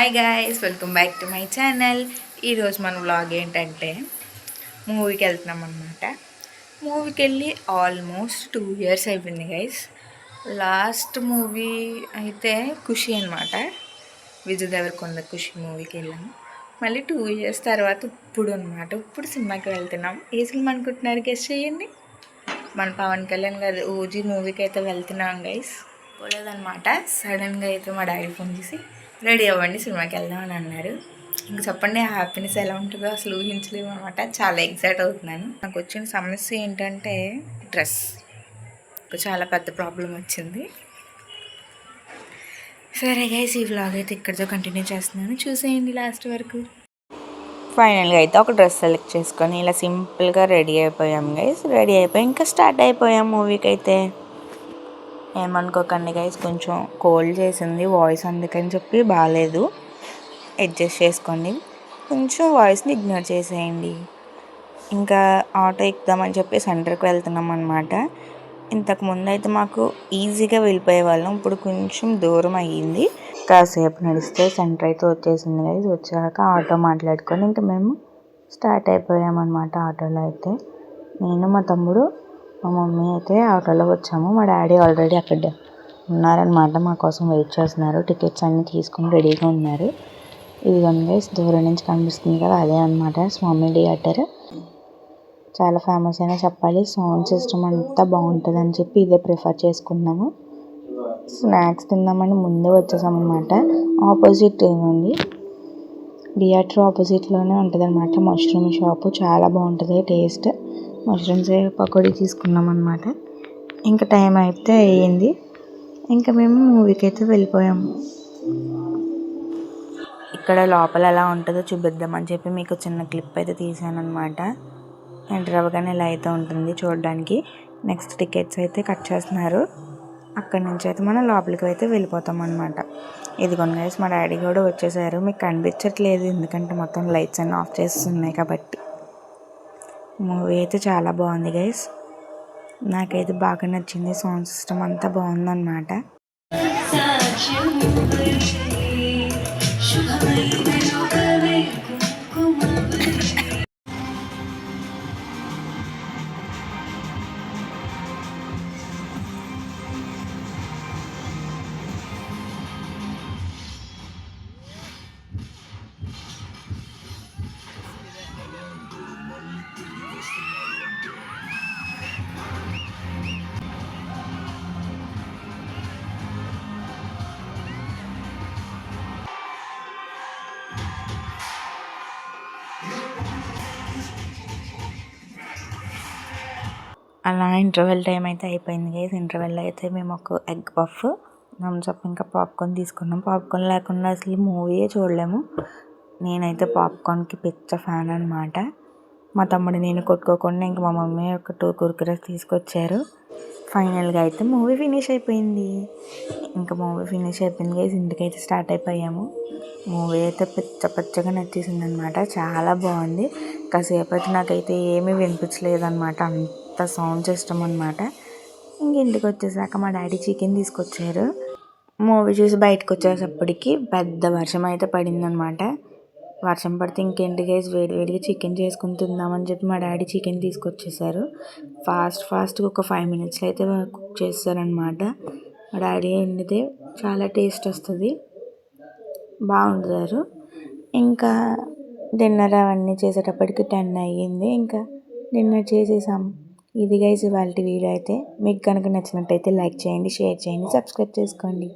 Hi guys, welcome back to my channel. ఈరోజు మన vlog ఏంటంటే మూవీకి వెళ్తున్నాం అనమాట. మూవీకి వెళ్ళి ఆల్మోస్ట్ 2 years అయిపోయింది గైస్. లాస్ట్ మూవీ అయితే ఖుషి అనమాట, విజయ్ దేవరకొండ ఖుషి మూవీకి వెళ్ళాము. మళ్ళీ 2 years తర్వాత ఇప్పుడు సినిమాకి వెళ్తున్నాం. ఏ సినిమా అనుకుంటున్నారు, గెస్ చేయండి. మన పవన్ కళ్యాణ్ గారు ఓజీ మూవీకి అయితే వెళ్తున్నాం గైస్. పోలేదన్నమాట. సడన్గా అయితే మా డాడీ ఫోన్ చేసి రెడీ అవ్వండి సినిమాకి వెళ్దామని అన్నారు. ఇంక చెప్పండి ఆ హ్యాపీనెస్ ఎలా ఉంటుందో అసలు ఊహించలేము అనమాట. చాలా ఎక్సైట్ అవుతున్నాను. నాకు వచ్చిన సమస్య ఏంటంటే డ్రెస్. చాలా పెద్ద ప్రాబ్లం వచ్చింది. సరే గైస్, ఈ వ్లాగ్ అయితే ఇక్కడితో కంటిన్యూ చేస్తున్నాను, చూసేయండి లాస్ట్ వరకు. ఫైనల్గా అయితే ఒక డ్రెస్ సెలెక్ట్ చేసుకొని ఇలా సింపుల్గా రెడీ అయిపోయాం గైస్. రెడీ అయిపోయి ఇంకా స్టార్ట్ అయిపోయాం మూవీకి అయితే. ఏమనుకోకండి గైస్, కొంచెం కోల్డ్ చేసింది వాయిస్, అందుకని చెప్పి బాగాలేదు, అడ్జస్ట్ చేసుకోండి. కొంచెం వాయిస్ని ఇగ్నోర్ చేసేయండి. ఇంకా ఆటో ఎక్కుదామని చెప్పి సెంటర్కి వెళ్తున్నాం అనమాట. ఇంతకుముందు అయితే మాకు ఈజీగా వెళ్ళిపోయే వాళ్ళం, ఇప్పుడు కొంచెం దూరం అయ్యింది. కాసేపు నడిస్తే సెంటర్ అయితే వచ్చేసింది గైస్. వచ్చాక ఆటో మాట్లాడుకొని ఇంకా మేము స్టార్ట్ అయిపోయామన్నమాట. ఆటోలో అయితే నేను, మా తమ్ముడు, మా మమ్మీ అయితే ఆటోలో వచ్చాము. మా డాడీ ఆల్రెడీ అక్కడ ఉన్నారనమాట, మా కోసం వెయిట్ చేస్తున్నారు. టికెట్స్ అన్నీ తీసుకొని రెడీగా ఉన్నారు. ఇదిగోండి దూరం నుంచి కనిపిస్తుంది కదా, అదే అనమాట స్వామి థియేటర్. చాలా ఫేమస్ అయినా చెప్పాలి. సౌండ్ సిస్టమ్ అంతా బాగుంటుంది అని చెప్పి ఇదే ప్రిఫర్ చేసుకున్నాము. స్నాక్స్ తిందామని ముందే వచ్చేసాం అనమాట. ఆపోజిట్ ఉంది థియేటర్, ఆపోజిట్లోనే ఉంటుంది అనమాట మష్రూమ్ షాపు. చాలా బాగుంటుంది టేస్ట్. మష్రూమ్స్ పకోడీ తీసుకున్నాం అనమాట. ఇంకా టైం అయితే అయ్యింది, ఇంకా మేము మూవీకి అయితే వెళ్ళిపోయాము. ఇక్కడ లోపల ఎలా ఉంటుందో చూపిద్దామని చెప్పి మీకు చిన్న క్లిప్ అయితే తీసాను అనమాట. ఎంటర్ అవ్వగానే ఇలా అయితే ఉంటుంది చూడడానికి. నెక్స్ట్ టికెట్స్ అయితే కట్ చేస్తున్నారు. అక్కడి నుంచి అయితే మనం లోపలికి అయితే వెళ్ళిపోతాం అనమాట. ఇదిగోండి గైస్, మా డాడీ కూడా వచ్చేసారు. మీకు కనిపించట్లేదు ఎందుకంటే మొత్తం లైట్స్ అన్నీ ఆఫ్ చేస్తున్నాయి కాబట్టి. మూవీ అయితే చాలా బాగుంది గైస్, నాకైతే బాగా నచ్చింది. సౌండ్ సిస్టమ్ అంతా బాగుందన్నమాట. అలా ఇంటర్వెల్ టైం అయితే అయిపోయింది గైస్. ఇంటర్వెల్ అయితే మేము ఒక ఎగ్ పఫ్, థమ్స్అప్ ఇంకా పాప్కార్న్ తీసుకున్నాం. పాప్కార్న్ లేకుండా అసలు మూవీయే చూడలేము. నేనైతే పాప్కార్న్కి పిచ్చ ఫ్యాన్ అనమాట. మా తమ్ముడు నేను కొట్టుకోకుండా ఇంకా మా మమ్మీ ఒక 2 కుర్కురేస్ తీసుకొచ్చారు. ఫైనల్గా అయితే మూవీ ఫినిష్ అయిపోయింది. ఇంకా మూవీ ఫినిష్ అయిపోయింది గైస్, ఇంటికైతే స్టార్ట్ అయిపోయాము. మూవీ అయితే పచ్చగా నచ్చేసింది అనమాట. చాలా బాగుంది. కాసేపు అయితే నాకైతే ఏమీ వినిపించలేదు అనమాట, అంత సౌండ్ సిస్టమ్ అనమాట. ఇంక ఇంటికి వచ్చేసాక మా డాడీ చికెన్ తీసుకొచ్చారు. మూవీ చూసి బయటకు వచ్చేటప్పటికి పెద్ద వర్షం అయితే పడిందనమాట. వర్షం పడితే ఇంకేంటి గైస్, వేడివేడిగా చికెన్ చేసుకుని తిందామని చెప్పి మా డాడీ చికెన్ తీసుకొచ్చేసారు. ఫాస్ట్గా ఒక 5 minutesలో అయితే కుక్ చేస్తారనమాట. మా డాడీ వండితే చాలా టేస్ట్ వస్తుంది, బాగుంటారు. ఇంకా డిన్నర్ అవన్నీ చేసేటప్పటికి 10 అయ్యింది. ఇంకా డిన్నర్ చేసేసాము. ఇది గైస్ ఇవాళ వీడియో అయితే. మీకు కనుక నచ్చినట్టయితే లైక్ చేయండి, షేర్ చేయండి, సబ్స్క్రైబ్ చేసుకోండి.